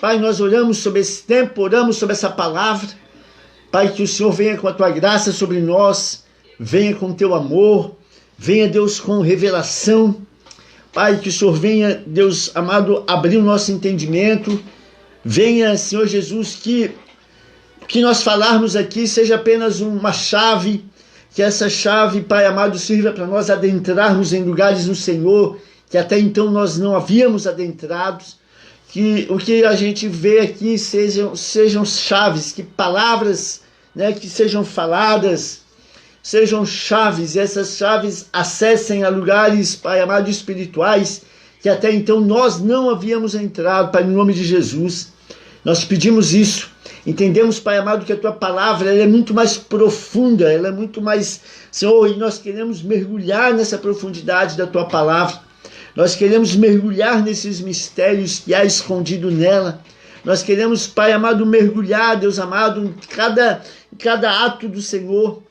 Pai, nós oramos sobre esse tempo, oramos sobre essa palavra. Pai, que o Senhor venha com a tua graça sobre nós, venha com o teu amor, venha, Deus, com revelação. Pai, que o Senhor venha, Deus amado, abrir o nosso entendimento. Venha, Senhor Jesus, que o que nós falarmos aqui seja apenas uma chave, que essa chave, Pai amado, sirva para nós adentrarmos em lugares no Senhor, que até então nós não havíamos adentrados, que o que a gente vê aqui sejam chaves, que palavras, né, que sejam faladas, sejam chaves, e essas chaves acessem a lugares, Pai amado, espirituais, que até então nós não havíamos entrado, Pai, no nome de Jesus. Nós pedimos isso. Entendemos, Pai amado, que a tua palavra ela é muito mais profunda, ela é muito mais, Senhor, e nós queremos mergulhar nessa profundidade da tua palavra. Nós queremos mergulhar nesses mistérios que há escondido nela. Nós queremos, Pai amado, mergulhar, Deus amado, em cada ato do Senhor,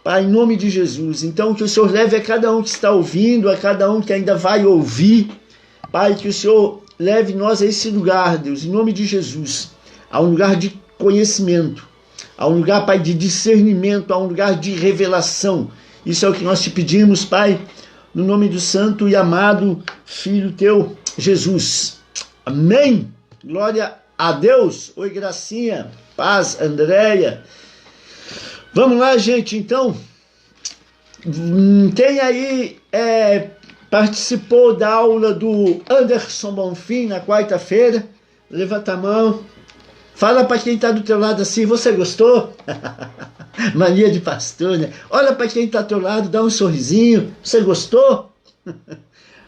Pai, em nome de Jesus. Então, que o Senhor leve a cada um que está ouvindo, a cada um que ainda vai ouvir, Pai, que o Senhor leve nós a esse lugar, Deus, em nome de Jesus, a um lugar de conhecimento, a um lugar, Pai, de discernimento, a um lugar de revelação. Isso é o que nós te pedimos, Pai, no nome do santo e amado Filho teu, Jesus. Amém. Glória a Deus. Oi, Gracinha. Paz, Andréia. Vamos lá, gente, então. Quem aí participou da aula do Anderson Bonfim na quarta-feira? Levanta a mão. Fala para quem está do teu lado assim, você gostou? Mania de pastor, né? Olha para quem está do teu lado, dá um sorrisinho. Você gostou?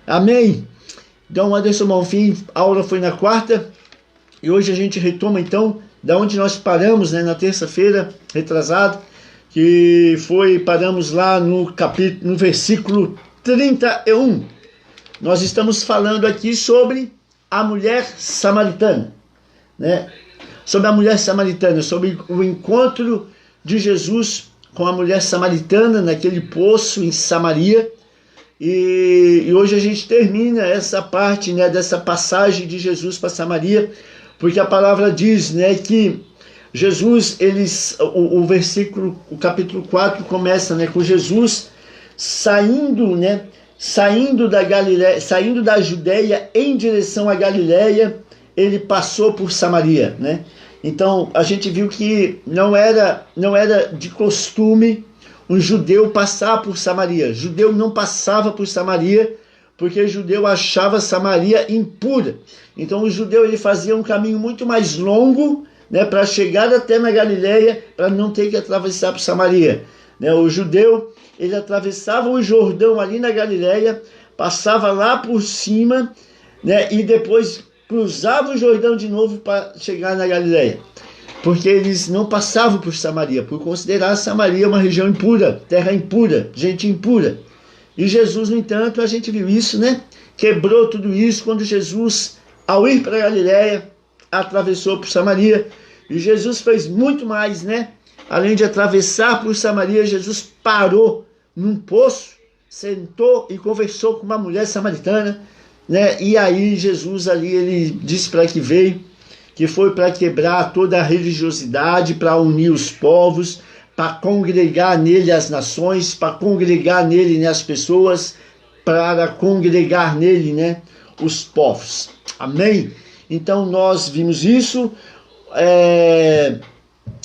Amém? Então, Anderson Bonfim, a aula foi na quarta. E hoje a gente retoma, então, da onde nós paramos, né? Na terça-feira, retrasado. Que paramos lá no versículo 31. Nós estamos falando aqui sobre a mulher samaritana, né? Sobre a mulher samaritana, sobre o encontro de Jesus com a mulher samaritana naquele poço em Samaria. E hoje a gente termina essa parte, né, dessa passagem de Jesus para Samaria, porque a palavra diz, né, que Jesus, o capítulo 4 começa, né, com Jesus saindo da Galileia, saindo da Judeia em direção à Galileia, ele passou por Samaria, né? Então a gente viu que não era de costume um judeu passar por Samaria. Judeu não passava por Samaria porque o judeu achava Samaria impura. Então o judeu ele fazia um caminho muito mais longo, né, para chegar até na Galileia, para não ter que atravessar por Samaria, né? O judeu ele atravessava o Jordão ali na Galileia, passava lá por cima, né, e depois cruzava o Jordão de novo para chegar na Galileia, porque eles não passavam por Samaria, por considerar Samaria uma região impura, terra impura, gente impura. E Jesus, no entanto, a gente viu isso, né? Quebrou tudo isso quando Jesus, ao ir para a Galileia, atravessou por Samaria. E Jesus fez muito mais, né? Além de atravessar por Samaria, Jesus parou num poço, sentou e conversou com uma mulher samaritana, né? E aí Jesus ali, ele disse para que veio, que foi para quebrar toda a religiosidade, para unir os povos, para congregar nele as nações, para congregar nele, né, as pessoas, para congregar nele, né, os povos. Amém? Então nós vimos isso,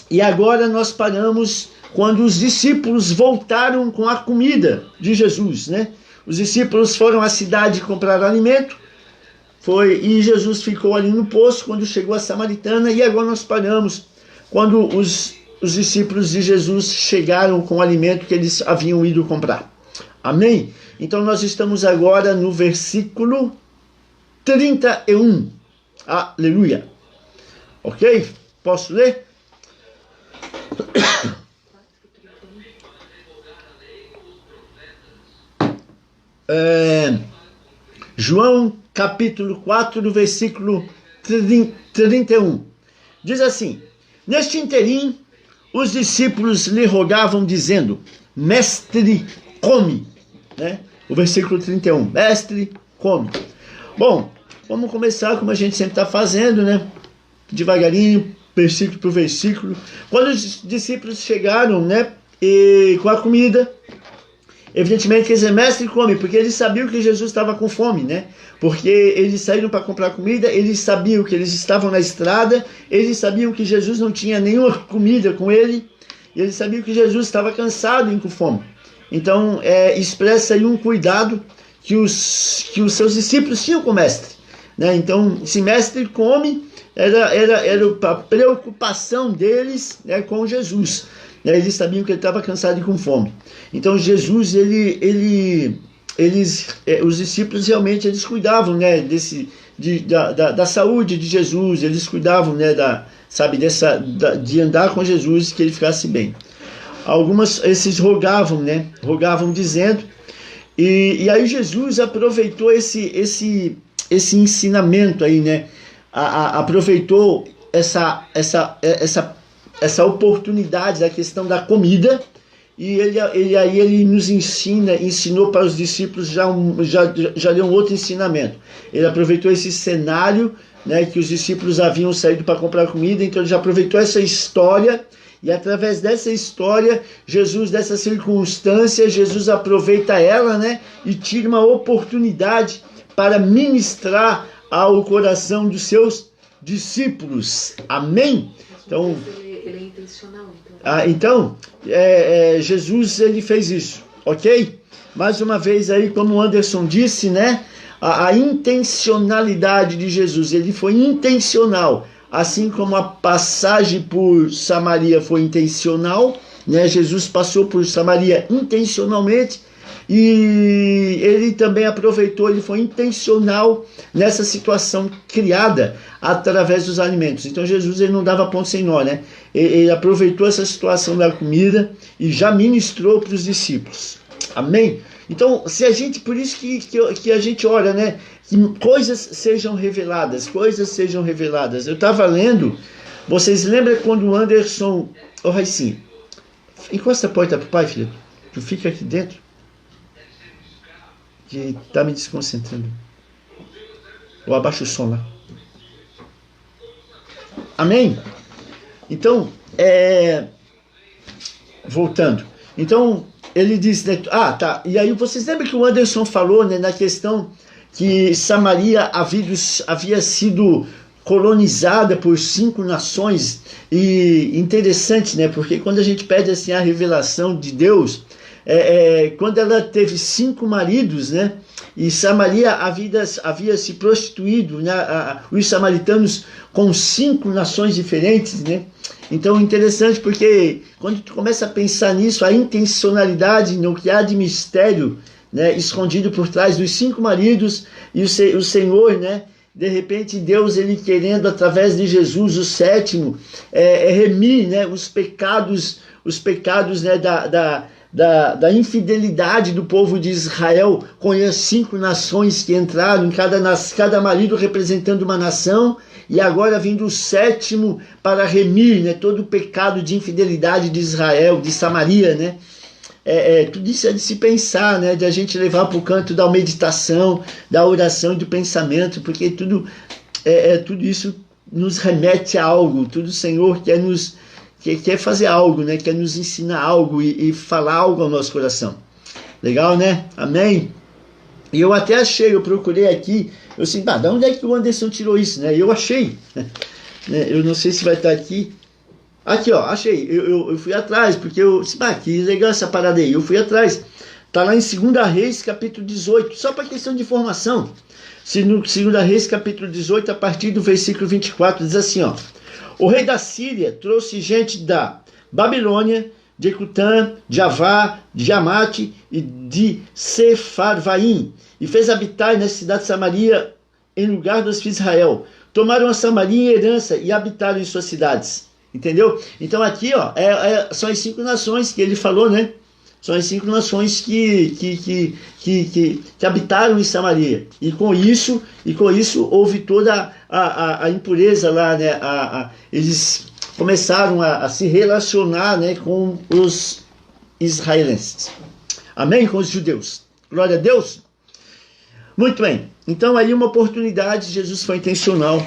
e agora nós paramos quando os discípulos voltaram com a comida de Jesus, né? Os discípulos foram à cidade comprar alimento, e Jesus ficou ali no poço quando chegou a Samaritana, e agora nós paramos quando os discípulos de Jesus chegaram com o alimento que eles haviam ido comprar. Amém? Então nós estamos agora no versículo 31. Aleluia. Ok? Posso ler? João capítulo 4, versículo 31. Diz assim: neste interim, os discípulos lhe rogavam, dizendo: mestre, come. Né? O versículo 31. Mestre, come. Bom, vamos começar como a gente sempre está fazendo, né? devagarinho, versículo por versículo. Quando os discípulos chegaram, né, e com a comida, evidentemente quer dizer, mestre, come, porque eles sabiam que Jesus estava com fome, né? Porque eles saíram para comprar comida, eles sabiam que eles estavam na estrada, eles sabiam que Jesus não tinha nenhuma comida com ele, e eles sabiam que Jesus estava cansado e com fome. Então, expressa aí um cuidado que os seus discípulos tinham com o mestre, né? Então, se mestre come, era a preocupação deles, né, com Jesus. Eles sabiam que ele estava cansado e com fome. Então Jesus, os discípulos realmente eles cuidavam, né, da saúde de Jesus, eles cuidavam, né, de andar com Jesus, que ele ficasse bem. Esses rogavam, né, dizendo, e aí Jesus aproveitou esse ensinamento aí, né, aproveitou essa oportunidade da questão da comida, e ele nos ensinou para os discípulos já deu um outro ensinamento. Ele aproveitou esse cenário, né, que os discípulos haviam saído para comprar comida, então ele já aproveitou essa história, e através dessa história, dessa circunstância, Jesus aproveita ela, né, e tira uma oportunidade para ministrar ao coração dos seus discípulos. Amém? Então, ele é intencional. Jesus ele fez isso, ok? Mais uma vez aí, como o Anderson disse, né? A intencionalidade de Jesus, ele foi intencional, assim como a passagem por Samaria foi intencional, né? Jesus passou por Samaria intencionalmente, e ele também aproveitou, ele foi intencional nessa situação criada através dos alimentos. Então Jesus ele não dava ponto sem nó, né? Ele aproveitou essa situação da comida e já ministrou para os discípulos. Amém? Então, por isso que a gente ora, né? Que coisas sejam reveladas. Eu estava lendo, vocês lembram quando o Anderson... Ô, Raicinha, encosta a porta pro pai, filho. Tu fica aqui dentro. Que tá me desconcentrando. Ou abaixa o som lá. Amém? Então, voltando. Então, ele diz, né, tá. E aí vocês lembram que o Anderson falou, né, na questão que Samaria havia sido colonizada por 5 nações. E interessante, né? Porque quando a gente pede assim a revelação de Deus, quando ela teve 5 maridos, né? E Samaria havia se prostituído, né? Os samaritanos com 5 nações diferentes, né? Então interessante, porque quando tu começa a pensar nisso, a intencionalidade no que há de mistério, né, escondido por trás dos 5 maridos, e o Senhor, né, de repente Deus ele querendo através de Jesus, o 7º, remir, né, os pecados, né, da infidelidade do povo de Israel com as 5 nações que entraram, cada marido representando uma nação, e agora vindo o 7º para remir, né, todo o pecado de infidelidade de Israel, de Samaria, né? Tudo isso é de se pensar, né, de a gente levar para o canto da meditação, da oração e do pensamento, porque tudo isso nos remete a algo, tudo o Senhor quer fazer algo, né, quer nos ensinar algo e falar algo ao nosso coração. Legal, né? Amém? E eu até achei, eu procurei aqui, eu assim, de onde é que o Anderson tirou isso, né? E eu achei, né? Eu não sei se vai estar aqui. Aqui, ó, achei. Eu fui atrás, porque que legal essa parada aí. Eu fui atrás. Tá lá em 2 Reis, capítulo 18, só para questão de informação. 2 Reis, capítulo 18, a partir do versículo 24, diz assim, ó. O rei da Síria trouxe gente da Babilônia, de Ecutã, de Avá, de Amate e de Sefarvaim, e fez habitar nessa cidade de Samaria em lugar dos filhos de Israel. Tomaram a Samaria em herança e habitaram em suas cidades. Entendeu? Então aqui, ó, são as 5 nações que ele falou, né? São as 5 nações que habitaram em Samaria. E com isso houve toda a impureza lá, né? Eles começaram a se relacionar, né, com os israelenses. Amém? Com os judeus. Glória a Deus. Muito bem. Então aí uma oportunidade, Jesus foi intencional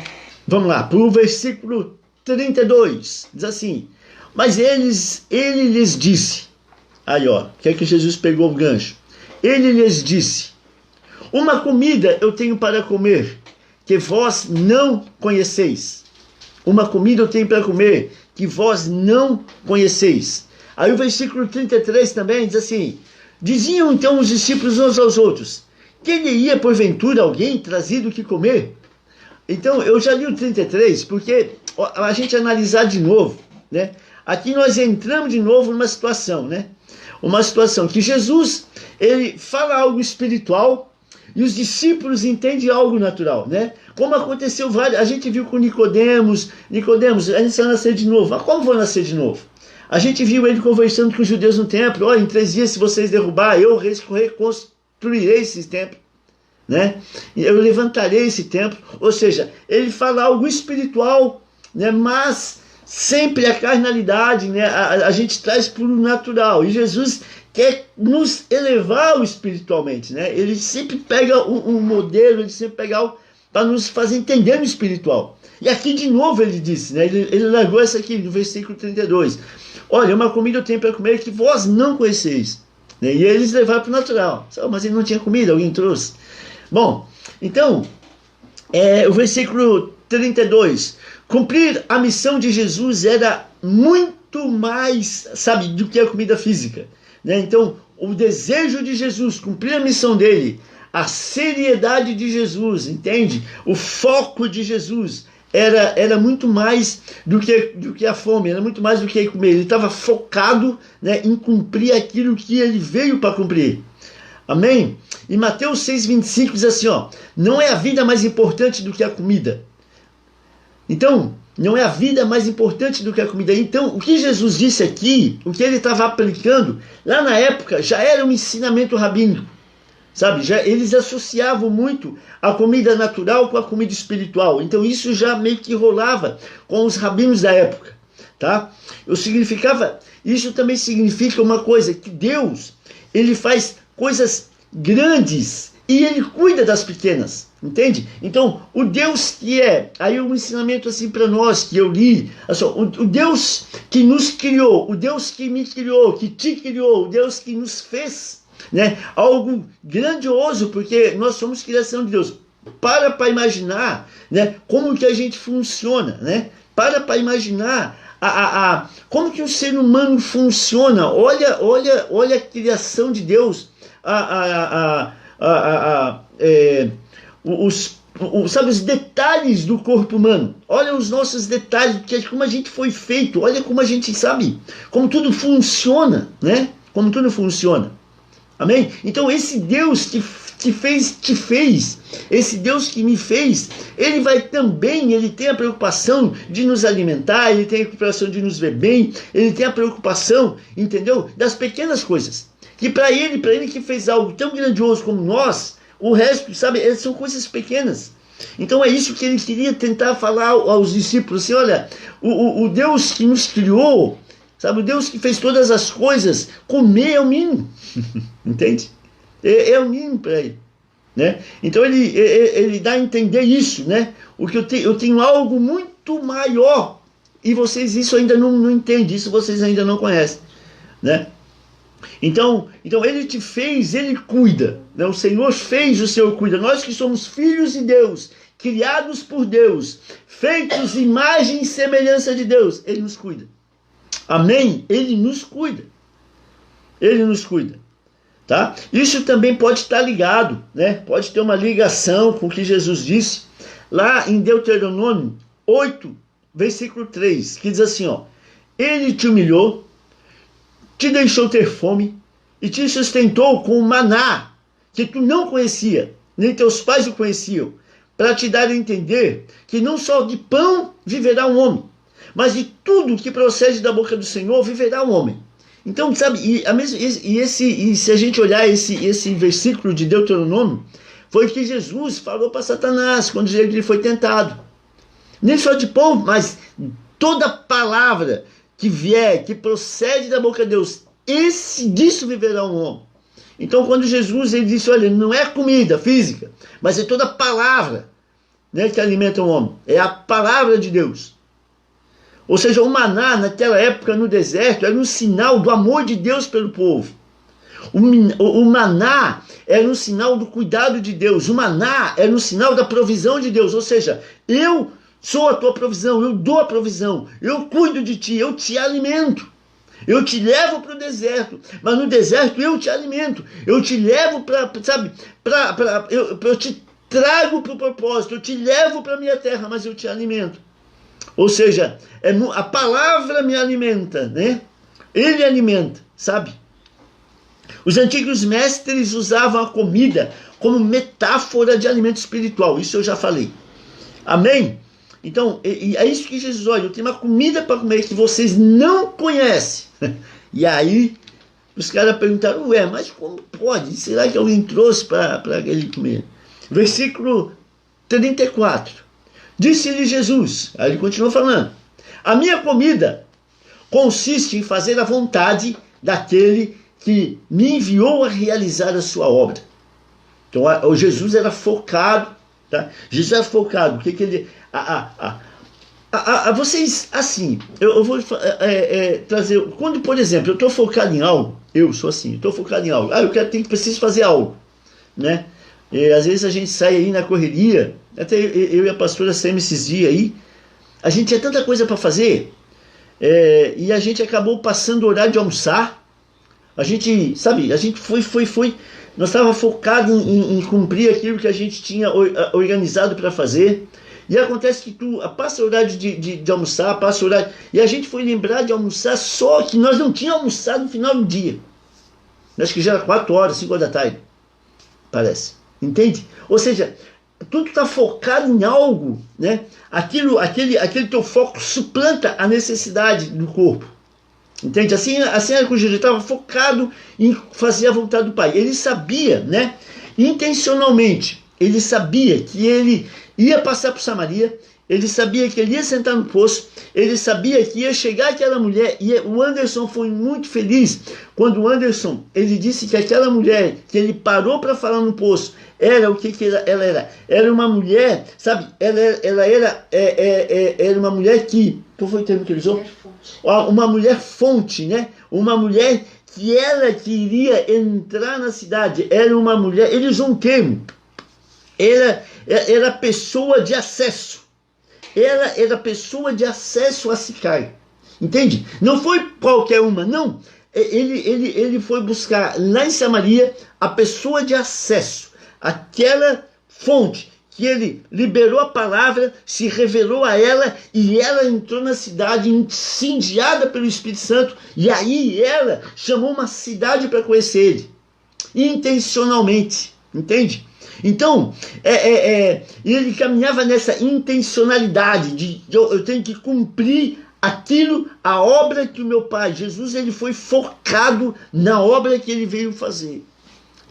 vamos lá, para o versículo 32, diz assim: mas ele lhes disse, aí ó, que é que Jesus pegou o gancho, ele lhes disse: uma comida eu tenho para comer, que vós não conheceis. Uma comida eu tenho para comer, que vós não conheceis. Aí o versículo 33 também diz assim: diziam então os discípulos uns aos outros: teria porventura alguém trazido o que comer? Então eu já li o 33, porque a gente analisar de novo, né? Aqui nós entramos de novo numa situação, né? Uma situação que Jesus, ele fala algo espiritual e os discípulos entendem algo natural, né? Como aconteceu várias, a gente viu com Nicodemos, a gente vai nascer de novo. Mas como vou nascer de novo? A gente viu ele conversando com os judeus no templo: olha, em 3 dias se vocês derrubar, eu reconstruirei esse templo, né? Eu levantarei esse templo. Ou seja, ele fala algo espiritual, né? Mas sempre a carnalidade, né? A gente traz para o natural, e Jesus quer nos elevar espiritualmente, né? Ele sempre pega um modelo, ele sempre pega algo para nos fazer entender no espiritual. E aqui de novo ele disse, né? Ele largou essa aqui no versículo 32: olha, uma comida eu tenho para comer que vós não conheceis, né? E eles levaram para o natural. Mas ele não tinha comida, alguém trouxe. Bom, então o versículo 32: cumprir a missão de Jesus era muito mais, sabe, do que a comida física, né? Então o desejo de Jesus, cumprir a missão dele, a seriedade de Jesus, entende? O foco de Jesus era muito mais do que a fome, era muito mais do que comer. Ele estava focado, né, em cumprir aquilo que ele veio para cumprir. Amém? E Mateus 6,25 diz assim, ó: não é a vida mais importante do que a comida. Então, não é a vida mais importante do que a comida. Então, o que Jesus disse aqui, o que ele estava aplicando, lá na época, já era um ensinamento rabínico. Sabe, eles associavam muito a comida natural com a comida espiritual. Então isso já meio que rolava com os rabinos da época, tá? Isso também significa uma coisa, que Deus, ele faz coisas grandes e ele cuida das pequenas, entende? Então o Deus que aí um ensinamento assim para nós, que eu li, assim, o Deus que nos criou, o Deus que me criou, que te criou, o Deus que nos fez, né, algo grandioso, porque nós somos criação de Deus. Para imaginar, né, como que a gente funciona, né? Para imaginar como que o ser humano funciona. Olha a criação de Deus, sabe, os detalhes do corpo humano. Olha os nossos detalhes, como a gente foi feito. Olha como a gente sabe, como tudo funciona, né? Como tudo funciona. Amém? Então esse Deus que te fez, esse Deus que me fez, ele tem a preocupação de nos alimentar, ele tem a preocupação de nos ver bem, ele tem a preocupação, entendeu? Das pequenas coisas. Que para ele que fez algo tão grandioso como nós, o resto, sabe, são coisas pequenas. Então é isso que ele queria tentar falar aos discípulos, assim: olha, o Deus que nos criou, sabe, o Deus que fez todas as coisas, comer é o mínimo. Entende? É o mínimo para ele, né? Então ele dá a entender isso, né? Eu tenho algo muito maior, e vocês isso ainda não entendem, isso vocês ainda não conhecem, né? Então ele te fez, ele cuida, né? O Senhor fez, o Senhor cuida. Nós que somos filhos de Deus, criados por Deus, feitos imagem e semelhança de Deus, ele nos cuida. Amém? Ele nos cuida. Ele nos cuida, tá? Isso também pode estar ligado, né? Pode ter uma ligação com o que Jesus disse lá em Deuteronômio 8, versículo 3, que diz assim, ó: ele te humilhou, te deixou ter fome e te sustentou com o maná que tu não conhecia, nem teus pais o conheciam, para te dar a entender que não só de pão viverá um homem, mas de tudo que procede da boca do Senhor viverá um homem. Então, sabe, e se a gente olhar esse versículo de Deuteronômio, foi o que Jesus falou para Satanás quando ele foi tentado. Nem só de pão, mas toda palavra que vier, que procede da boca de Deus, disso viverá um homem. Então, quando Jesus ele disse, olha, não é comida física, mas é toda palavra né, que alimenta o homem, é a palavra de Deus. Ou seja, o maná naquela época no deserto era um sinal do amor de Deus pelo povo. O maná era um sinal do cuidado de Deus. O maná era um sinal da provisão de Deus. Ou seja, eu sou a tua provisão, eu dou a provisão, eu cuido de ti, eu te alimento. Eu te levo para o deserto, mas no deserto eu te alimento. Eu te levo para, sabe, eu te trago para o propósito, eu te levo para a minha terra, mas eu te alimento. Ou seja, a palavra me alimenta, né? Ele alimenta, sabe? Os antigos mestres usavam a comida como metáfora de alimento espiritual. Isso eu já falei. Amém? Então, é isso que Jesus, olha, eu tenho uma comida para comer que vocês não conhecem. E aí, os caras perguntaram, ué, mas como pode? Será que alguém trouxe para ele comer? Versículo 34. Disse-lhe Jesus, aí ele continuou falando, a minha comida consiste em fazer a vontade daquele que me enviou a realizar a sua obra. Então, o Jesus era focado, tá? Jesus era focado, o que ele... vocês, assim, eu vou trazer, quando, por exemplo, eu estou focado em algo, eu sou assim, estou focado em algo, preciso fazer algo, né? E, às vezes a gente sai aí na correria, até eu e a pastora saímos esses dias aí, a gente tinha tanta coisa para fazer, e a gente acabou passando o horário de almoçar, a gente, sabe, a gente foi, nós estávamos focados em cumprir aquilo que a gente tinha organizado para fazer, e acontece que tu passa o horário de almoçar, passa o horário, e a gente foi lembrar de almoçar, só que nós não tínhamos almoçado no final do dia, acho que já era 4 horas, 5 horas da tarde, parece. Entende? Ou seja, tudo está focado em algo, né? Aquele teu foco suplanta a necessidade do corpo. Entende? Assim era que o Jesus estava focado em fazer a vontade do Pai. Ele sabia, né? Intencionalmente, ele sabia que ele ia passar por Samaria, ele sabia que ele ia sentar no poço, ele sabia que ia chegar aquela mulher, e o Anderson foi muito feliz quando o Anderson, ele disse que aquela mulher que ele parou para falar no poço, era o que ela era? Era uma mulher, sabe, ela era uma mulher que, qual foi o termo que ele usou? Uma mulher fonte, né? Uma mulher que ela queria entrar na cidade, era uma mulher, ele usou um termo, era pessoa de acesso. Ela era pessoa de acesso a Sicar. Entende? Não foi qualquer uma, não. Ele foi buscar lá em Samaria a pessoa de acesso. Aquela fonte que ele liberou a palavra, se revelou a ela, e ela entrou na cidade incendiada pelo Espírito Santo, e aí ela chamou uma cidade para conhecer ele. Intencionalmente. Entende? Então, ele caminhava nessa intencionalidade de eu tenho que cumprir aquilo, a obra que o meu Pai, Jesus, ele foi focado na obra que ele veio fazer.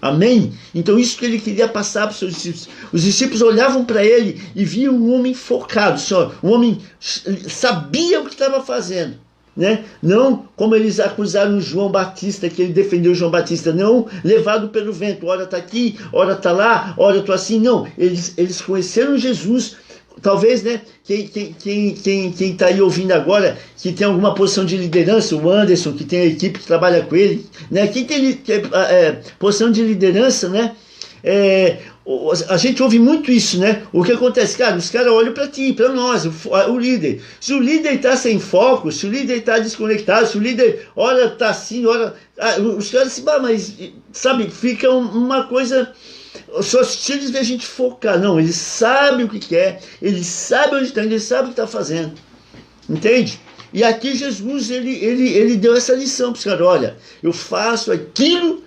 Amém? Então isso que ele queria passar para os seus discípulos. Os discípulos olhavam para ele e viam um homem focado, um homem sabia o que estava fazendo. Né? Não como eles acusaram João Batista, que ele defendeu João Batista, não levado pelo vento, ora está aqui, ora está lá, ora estou assim, não, eles conheceram Jesus. Talvez, né, quem está aí ouvindo agora, que tem alguma posição de liderança, o Anderson, que tem a equipe que trabalha com ele, né, quem tem posição de liderança, né, a gente ouve muito isso, né? O que acontece? Cara, os caras olham para ti, para nós, o líder. Se o líder está sem foco, se o líder está desconectado, se o líder, olha, está assim, olha... os caras se mas, sabe, fica uma coisa... Só se eles veem a gente focar. Não, eles sabem o que quer, eles sabem onde está, eles sabem o que está fazendo. Entende? E aqui Jesus, ele deu essa lição para os caras. Olha, eu faço aquilo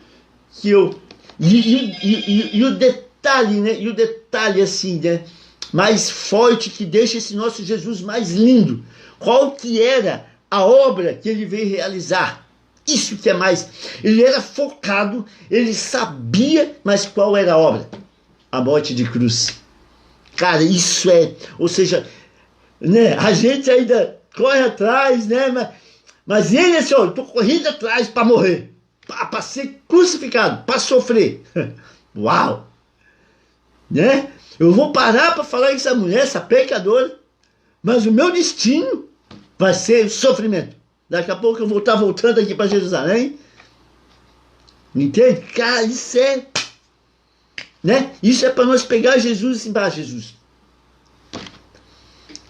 que eu... E o detalhe, né? E o detalhe assim, né? Mais forte, que deixa esse nosso Jesus mais lindo. Qual que era a obra que ele veio realizar? Isso que é mais. Ele era focado, ele sabia, mas qual era a obra? A morte de cruz. Cara, isso é... Ou seja, né? A gente ainda corre atrás, né? Mas ele assim, ó, eu tô correndo atrás para morrer. Para ser crucificado, para sofrer. Uau! né? Eu vou parar para falar com essa mulher, essa pecadora, mas o meu destino vai ser sofrimento. Daqui a pouco eu vou estar voltando aqui para Jerusalém. Entende? Cara, isso é, né? Isso é para nós pegar Jesus e assim, Jesus.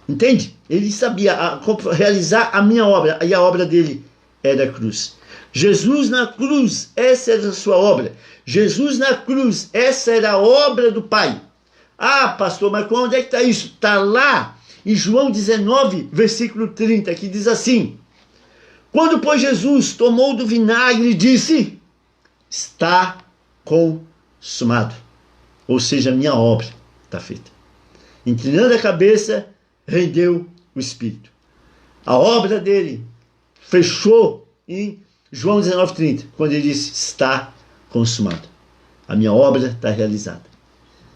Entende? Ele sabia realizar a minha obra, e a obra dele era a cruz. Jesus na cruz, essa era a sua obra. Jesus na cruz, essa era a obra do Pai. Ah, pastor, mas onde é que está isso? Está lá em João 19, versículo 30, que diz assim: quando, pois, Jesus tomou do vinagre, disse: está consumado. Ou seja, a minha obra está feita. Inclinando a cabeça, rendeu o Espírito. A obra dele fechou em João 19:30, quando ele disse: está consumado. A minha obra está realizada.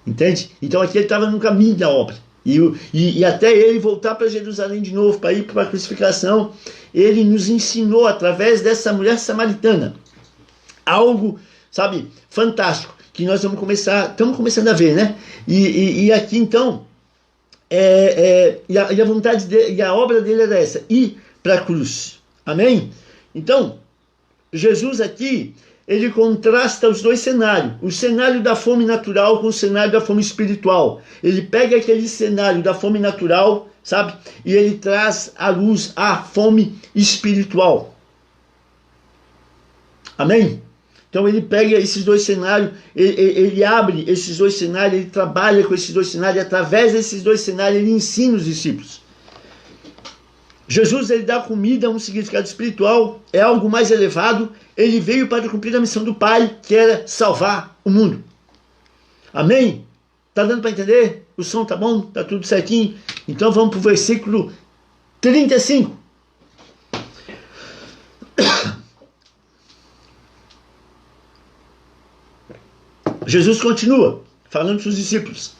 Entende? Então aqui ele estava no caminho da obra. E até ele voltar para Jerusalém de novo, para ir para a crucificação, ele nos ensinou através dessa mulher samaritana algo, sabe, fantástico, que nós estamos começando a ver, né? E aqui então, e a vontade dele, e a obra dele era essa: ir para a cruz. Amém? Então, Jesus aqui, ele contrasta os dois cenários, o cenário da fome natural com o cenário da fome espiritual. Ele pega aquele cenário da fome natural, sabe, e ele traz à luz a fome espiritual. Amém? Então ele pega esses dois cenários, ele abre esses dois cenários, ele trabalha com esses dois cenários, e através desses dois cenários ele ensina os discípulos. Jesus, ele dá comida a um significado espiritual, é algo mais elevado. Ele veio para cumprir a missão do Pai, que era salvar o mundo. Amém? Tá dando para entender? O som tá bom? Tá tudo certinho? Então vamos para o versículo 35. Jesus continua falando para os discípulos: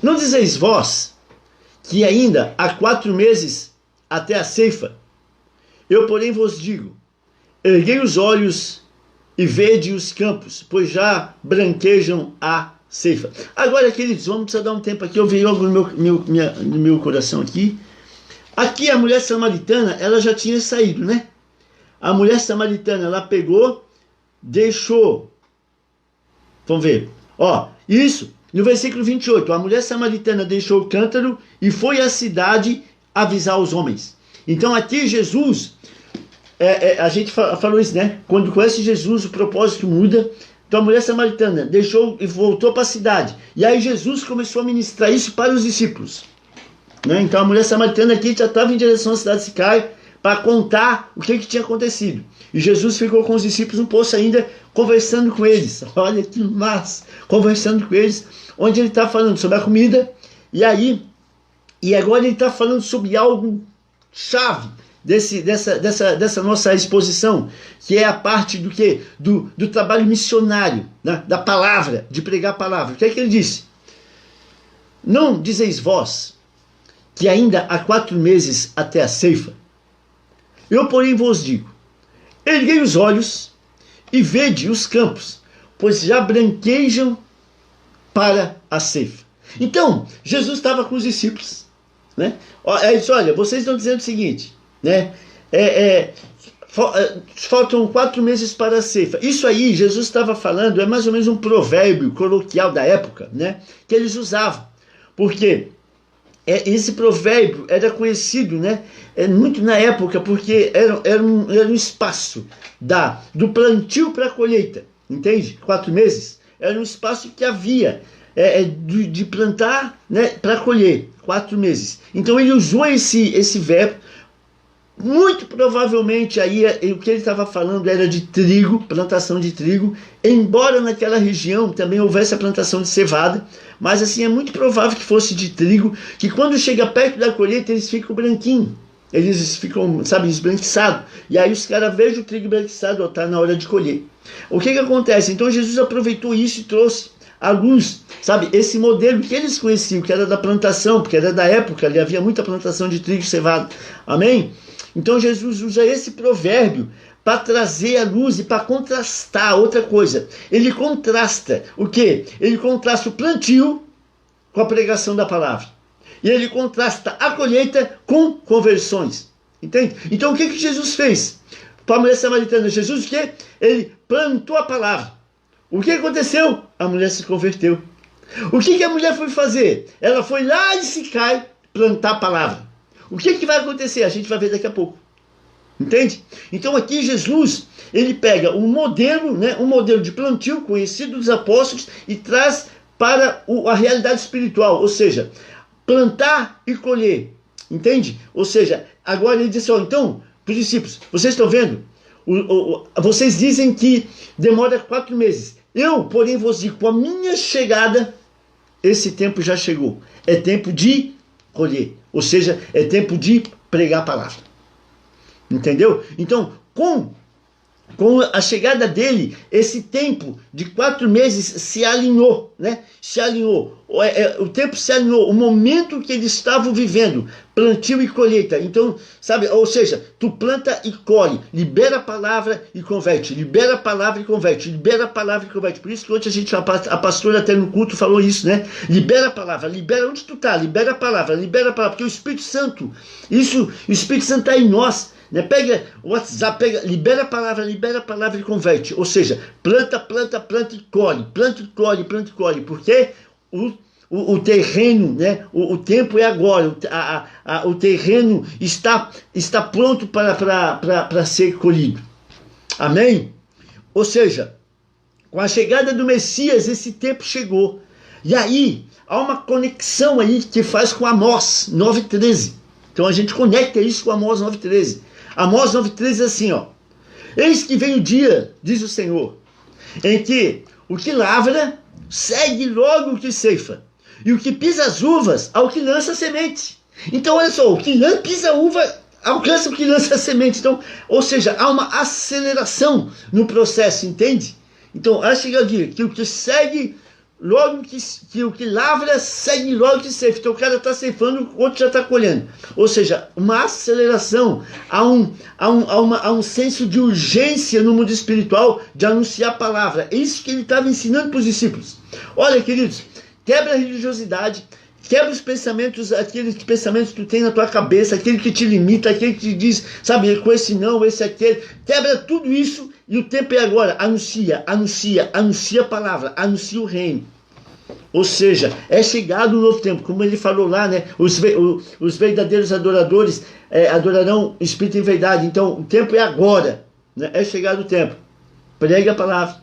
não dizeis vós que ainda há 4 meses até a ceifa? Eu, porém, vos digo: erguei os olhos e vede os campos, pois já branquejam a ceifa. Agora, queridos, vamos precisar dar um tempo aqui. Eu vi algo no meu coração aqui. Aqui a mulher samaritana, ela já tinha saído, né? A mulher samaritana, ela pegou, deixou. Vamos ver. Ó, isso, no versículo 28, a mulher samaritana deixou o cântaro e foi à cidade avisar os homens. Então aqui Jesus, a gente falou isso, né? Quando conhece Jesus, o propósito muda. Então a mulher samaritana deixou e voltou para a cidade. E aí Jesus começou a ministrar isso para os discípulos, né? Então a mulher samaritana aqui já estava em direção à cidade de Sicar para contar o que tinha acontecido. E Jesus ficou com os discípulos um pouco ainda, conversando com eles. Olha que massa! Conversando com eles, onde ele está falando sobre a comida. E agora ele está falando sobre algo chave dessa nossa exposição, que é a parte do quê? Do trabalho missionário, né? Da palavra, de pregar a palavra. O que é que ele disse? Não dizeis vós que ainda há 4 meses até a ceifa? Eu, porém, vos digo: erguei os olhos e vede os campos, pois já branquejam para a ceifa. Então, Jesus estava com os discípulos, né? Ele disse: olha, vocês estão dizendo o seguinte, né? Faltam 4 meses para a ceifa. Isso aí, Jesus estava falando, é mais ou menos um provérbio coloquial da época, né? Que eles usavam. Porque esse provérbio era conhecido, né? Muito na época, porque era um espaço do plantio para a colheita, entende? 4 meses. Era um espaço que havia de plantar, né, para colher, 4 meses. Então ele usou esse verbo. Muito provavelmente aí o que ele estava falando era de trigo, plantação de trigo, embora naquela região também houvesse a plantação de cevada, mas assim é muito provável que fosse de trigo, que quando chega perto da colheita eles ficam branquinhos, eles ficam, sabe, esbranquiçados, e aí os caras vejam o trigo esbranquiçado, está na hora de colher. O que acontece? Então Jesus aproveitou isso e trouxe à luz, sabe, esse modelo que eles conheciam, que era da plantação, porque era da época, ali havia muita plantação de trigo e cevada, amém? Então Jesus usa esse provérbio para trazer a luz e para contrastar outra coisa. Ele contrasta o quê? Ele contrasta o plantio com a pregação da palavra. E ele contrasta a colheita com conversões. Entende? Então o que Jesus fez? Para a mulher samaritana, Jesus o quê? Ele plantou a palavra. O que aconteceu? A mulher se converteu. O que a mulher foi fazer? Ela foi lá em Sicai plantar a palavra. O que vai acontecer? A gente vai ver daqui a pouco. Entende? Então aqui Jesus, ele pega um modelo, né, um modelo de plantio conhecido dos apóstolos e traz para a realidade espiritual, ou seja, plantar e colher. Entende? Ou seja, agora ele diz assim, então, para os discípulos, vocês estão vendo? Vocês dizem que demora 4 meses. Eu, porém, vos digo, com a minha chegada, esse tempo já chegou. É tempo de colher. Ou seja, é tempo de pregar a palavra. Entendeu? Então, com a chegada dele, esse tempo de 4 meses se alinhou, né? Se alinhou. O tempo se alinhou. O momento que eles estavam vivendo, plantio e colheita. Então, sabe? Ou seja, tu planta e colhe. Libera a palavra e converte. Libera a palavra e converte. Libera a palavra e converte. Por isso que ontem a pastora até no culto falou isso, né? Libera a palavra. Libera onde tu tá. Libera a palavra. Libera a palavra. Porque o Espírito Santo, o Espírito Santo está em nós. Né? Pega o WhatsApp, libera a palavra e converte. Ou seja, planta e colhe. Planta e colhe, planta e colhe. Porque o terreno, né? O tempo é agora. O terreno está pronto para ser colhido. Amém? Ou seja, com a chegada do Messias, esse tempo chegou. E aí, há uma conexão aí que faz com Amós 9,13. Então a gente conecta isso com Amós 9,13. Amós 9,13 é assim, ó. Eis que vem o dia, diz o Senhor, em que o que lavra segue logo o que ceifa, e o que pisa as uvas ao que lança a semente. Então olha só, o que pisa a uva alcança o que lança a semente. Então, ou seja, há uma aceleração no processo, entende? Então, acho que eu digo que o que segue logo que o que lavra segue logo que ceifa. Então o cara está ceifando, o outro já está colhendo. Ou seja, uma aceleração, há um senso de urgência no mundo espiritual de anunciar a palavra. É isso que ele estava ensinando para os discípulos. Olha, queridos, quebra a religiosidade, quebra os pensamentos, aqueles pensamentos que tu tem na tua cabeça, aquele que te limita, aquele que te diz, sabe, com esse não, esse aquele. Quebra tudo isso e o tempo é agora. Anuncia a palavra, anuncia o reino. Ou seja, é chegado um novo tempo, como ele falou lá, né? Os verdadeiros adoradores adorarão Espírito em verdade. Então, o tempo é agora, né? É chegado o tempo. Pregue a palavra.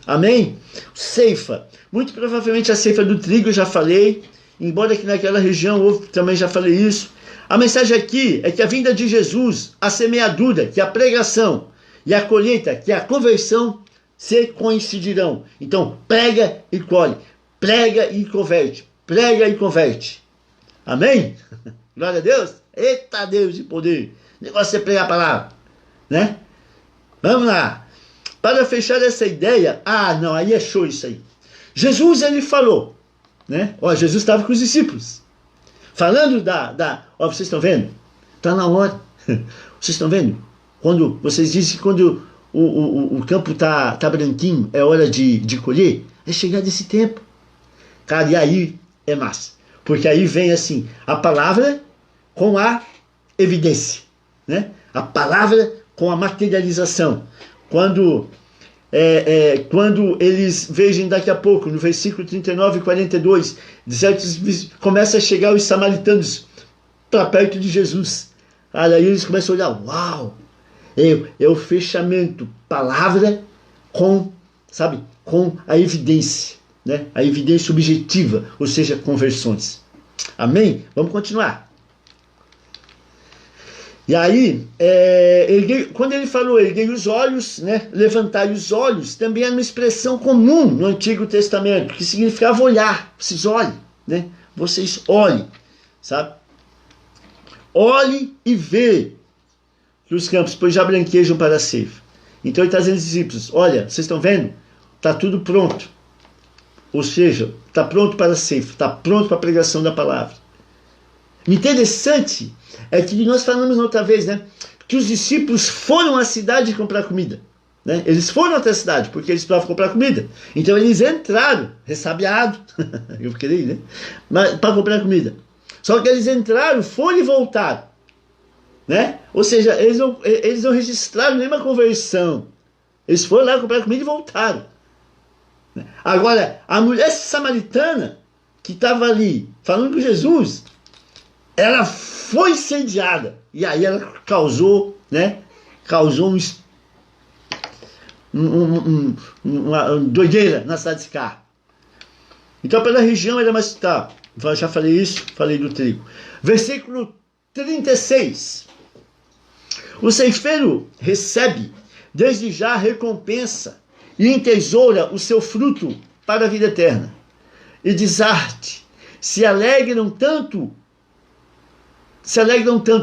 Amém? Ceifa. Muito provavelmente a ceifa do trigo, eu já falei. Embora aqui naquela região houve, também já falei isso. A mensagem aqui é que a vinda de Jesus, a semeadura, que é a pregação, e a colheita, que é a conversão, se coincidirão. Então, prega e colhe. Prega e converte. Prega e converte. Amém? Glória a Deus. Eita Deus de poder. O negócio é pregar a palavra. Né? Vamos lá. Para fechar essa ideia. Não, aí é show isso aí. Jesus, ele falou. Né? Jesus estava com os discípulos. Falando vocês estão vendo? Está na hora. Vocês estão vendo? Quando vocês dizem que quando o campo tá branquinho, é hora de colher. É chegar desse tempo. Cara, e aí é massa. Porque aí vem assim, a palavra com a evidência. Né? A palavra com a materialização. Quando eles vejam daqui a pouco, no versículo 39 e 42, começa a chegar os samaritanos para perto de Jesus. Aí eles começam a olhar, uau, é o fechamento, palavra com a evidência, né? A evidência objetiva, ou seja, conversões. Amém? Vamos continuar. E aí, quando ele falou, erguei os olhos, né, levantai os olhos, também é uma expressão comum no Antigo Testamento, que significava olhar. Vocês olhem, né? Vocês olhem, sabe? Olhe e vê que os campos, pois já branquejam para a ceifa. Então ele está dizendo aos discípulos, olha, vocês estão vendo? Está tudo pronto. Ou seja, está pronto para a ceifa, está pronto para a pregação da palavra. O interessante é que nós falamos outra vez, né? que os discípulos foram à cidade comprar comida. Né? Eles foram até a cidade, porque eles precisavam comprar comida. Então eles entraram, ressabiados, eu creio, né? Para comprar comida. Só que eles entraram, foram e voltaram. Né? Ou seja, eles não registraram nenhuma conversão. Eles foram lá comprar comida e voltaram. Agora, a mulher samaritana, que estava ali falando com Jesus, ela foi incendiada. E aí ela causou, né? Causou uma doideira na cidade de Sicar. Então, pela região era mais... Tá, já falei isso, falei do trigo. Versículo 36. O ceifeiro recebe desde já a recompensa e entesoura o seu fruto para a vida eterna. E desarte, se alegram tanto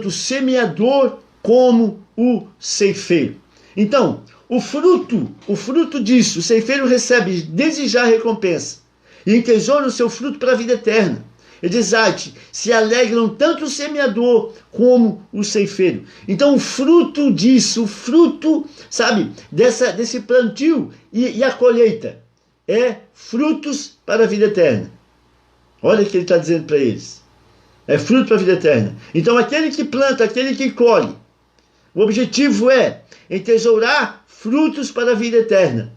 o semeador como o ceifeiro. Então, o fruto disso, o ceifeiro recebe desde já a recompensa e entesoura o seu fruto para a vida eterna. E desarte, se alegram tanto o semeador como o ceifeiro. Então o fruto disso, o fruto, sabe, desse plantio e a colheita, é frutos para a vida eterna. Olha o que ele está dizendo para eles. É fruto para a vida eterna. Então aquele que planta, aquele que colhe, o objetivo é entesourar frutos para a vida eterna.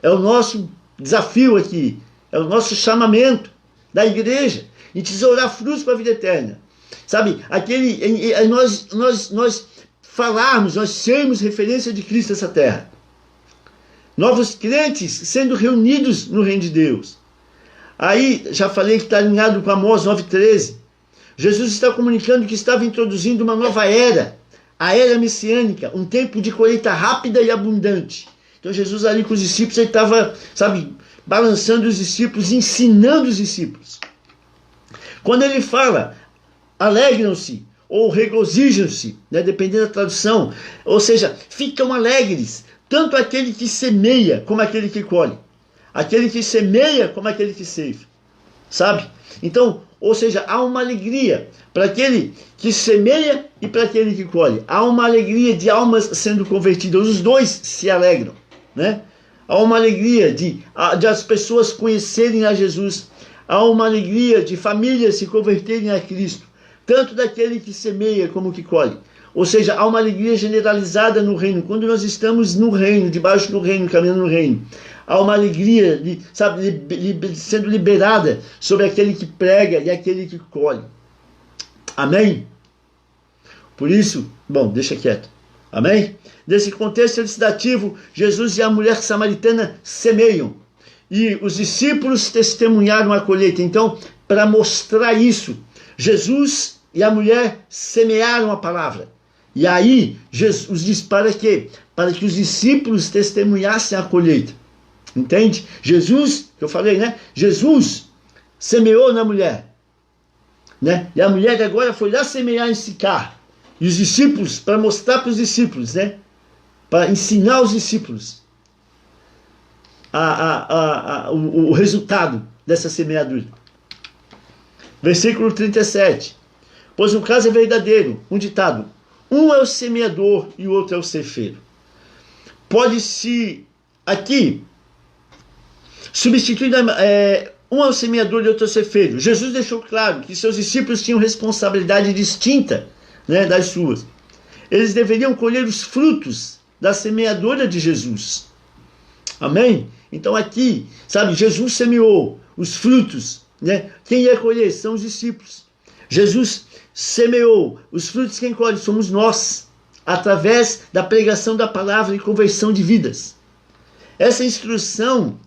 É o nosso desafio aqui, é o nosso chamamento da igreja, entesourar frutos para a vida eterna. Sabe, nós falarmos, nós sermos referência de Cristo nessa terra. Novos crentes sendo reunidos no reino de Deus. Aí, já falei que está alinhado com Amós 9,13. Jesus está comunicando que estava introduzindo uma nova era, a era messiânica, um tempo de colheita rápida e abundante. Então Jesus ali com os discípulos, ele estava, sabe, balançando os discípulos, ensinando os discípulos. Quando ele fala, alegram-se ou regozijam-se, né, dependendo da tradução, ou seja, ficam alegres, tanto aquele que semeia como aquele que colhe. Aquele que semeia como aquele que ceifa. Sabe? Então, ou seja, há uma alegria para aquele que semeia e para aquele que colhe. Há uma alegria de almas sendo convertidas. Os dois se alegram, né? Há uma alegria de as pessoas conhecerem a Jesus. Há uma alegria de famílias se converterem a Cristo. Tanto daquele que semeia como que colhe. Ou seja, há uma alegria generalizada no reino. Quando nós estamos no reino, debaixo do reino, caminhando no reino, há uma alegria, sabe, sendo liberada sobre aquele que prega e aquele que colhe. Amém? Por isso, bom, deixa quieto. Amém? Nesse contexto elucidativo, Jesus e a mulher samaritana semeiam. E os discípulos testemunharam a colheita. Então, para mostrar isso, Jesus e a mulher semearam a palavra. E aí, Jesus diz para quê? Para que os discípulos testemunhassem a colheita. Entende? Jesus, que eu falei, né? Jesus semeou na mulher. Né? E a mulher agora foi lá semear em Sicar. E os discípulos, para mostrar para os discípulos, né? Para ensinar os discípulos o resultado dessa semeadura. Versículo 37. Pois o caso é verdadeiro, um ditado. Um é o semeador e o outro é o ceifeiro. Pode-se aqui substituir um é o semeador e outro é o ceifeiro. Jesus deixou claro que seus discípulos tinham responsabilidade distinta, né, das suas. Eles deveriam colher os frutos da semeadora de Jesus. Amém? Então aqui, sabe, Jesus semeou os frutos, né? Quem ia colher são os discípulos. Jesus semeou os frutos, quem colhe somos nós, através da pregação da palavra e conversão de vidas. Essa instrução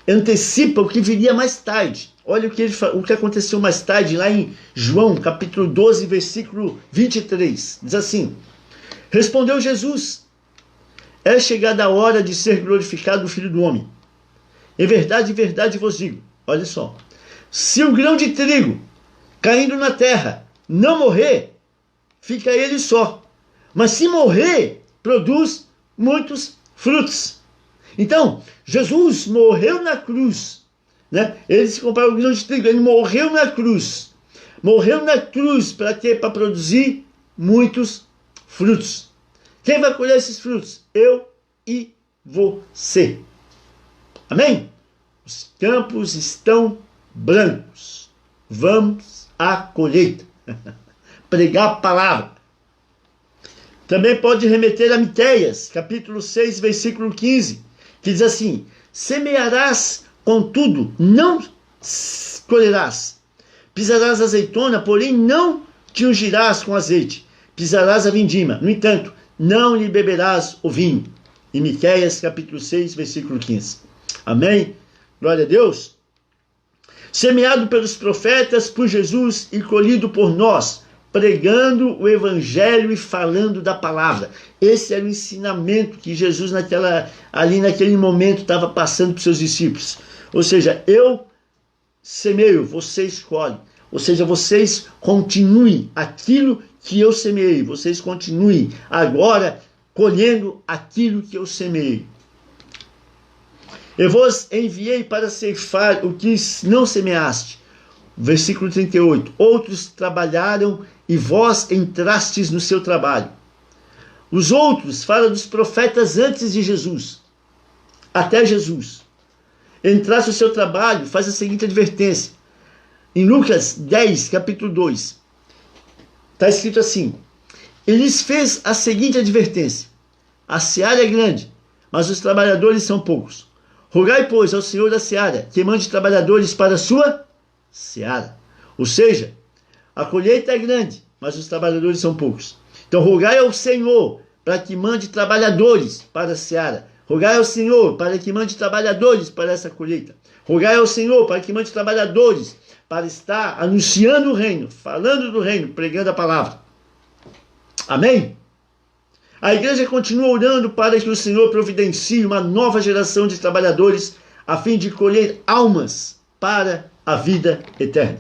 antecipa o que viria mais tarde. Olha o que aconteceu mais tarde, lá em João, capítulo 12, versículo 23. Diz assim: respondeu Jesus: é chegada a hora de ser glorificado o Filho do Homem. Em verdade vos digo, olha só, se um grão de trigo caindo na terra não morrer, fica ele só. Mas se morrer, produz muitos frutos. Então, Jesus morreu na cruz, né? Ele se compara ao grão de trigo, ele morreu na cruz. Morreu na cruz para quê? Para produzir muitos frutos. Quem vai colher esses frutos? Eu e você. Amém? Os campos estão brancos. Vamos à colheita. Pregar a palavra. Também pode remeter a Miqueias, capítulo 6, versículo 15, que diz assim: semearás, contudo, não colherás. Pisarás a azeitona, porém não te ungirás com azeite. Pisarás a vindima, no entanto, não lhe beberás o vinho. Em Miqueias, capítulo 6, versículo 15. Amém? Glória a Deus. Semeado pelos profetas, por Jesus e colhido por nós, pregando o evangelho e falando da palavra. Esse era o ensinamento que Jesus ali naquele momento estava passando para os seus discípulos. Ou seja, eu semeio, você escolhe. Ou seja, vocês continuem aquilo que eu semeei. Vocês continuem agora colhendo aquilo que eu semeei. Eu vos enviei para ceifar o que não semeaste. Versículo 38. Outros trabalharam e vós entrastes no seu trabalho. Os outros, fala dos profetas antes de Jesus, até Jesus. Entraste no seu trabalho, faz a seguinte advertência. Em Lucas 10, capítulo 2, está escrito assim: ele lhes fez a seguinte advertência: a seara é grande, mas os trabalhadores são poucos. Rogai, pois, ao Senhor da seara que mande trabalhadores para a sua seara. Ou seja, a colheita é grande, mas os trabalhadores são poucos. Então rogai ao Senhor para que mande trabalhadores para a seara. Rogai ao Senhor para que mande trabalhadores para essa colheita. Rogai ao Senhor para que mande trabalhadores para estar anunciando o reino, falando do reino, pregando a palavra. Amém? A igreja continua orando para que o Senhor providencie uma nova geração de trabalhadores a fim de colher almas para a vida eterna.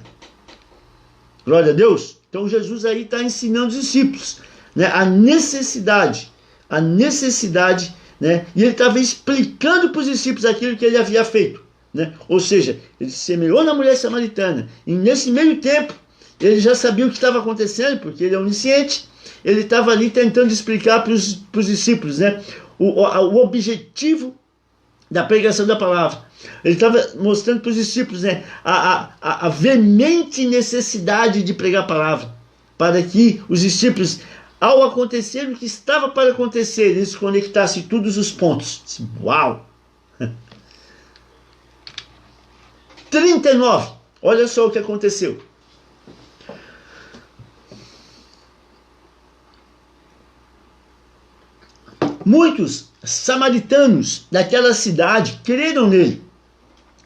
Glória a Deus. Então Jesus aí está ensinando os discípulos, né, a necessidade, né, e ele estava explicando para os discípulos aquilo que ele havia feito, né? Ou seja, ele semeou na mulher samaritana, e nesse meio tempo ele já sabia o que estava acontecendo, porque ele é onisciente. Ele estava ali tentando explicar para os discípulos, né, o objetivo da pregação da palavra. Ele estava mostrando para os discípulos, né, a veemente necessidade de pregar a palavra, para que os discípulos, ao acontecer o que estava para acontecer, eles conectassem todos os pontos. Uau! 39. Olha só o que aconteceu. Muitos samaritanos daquela cidade creram nele,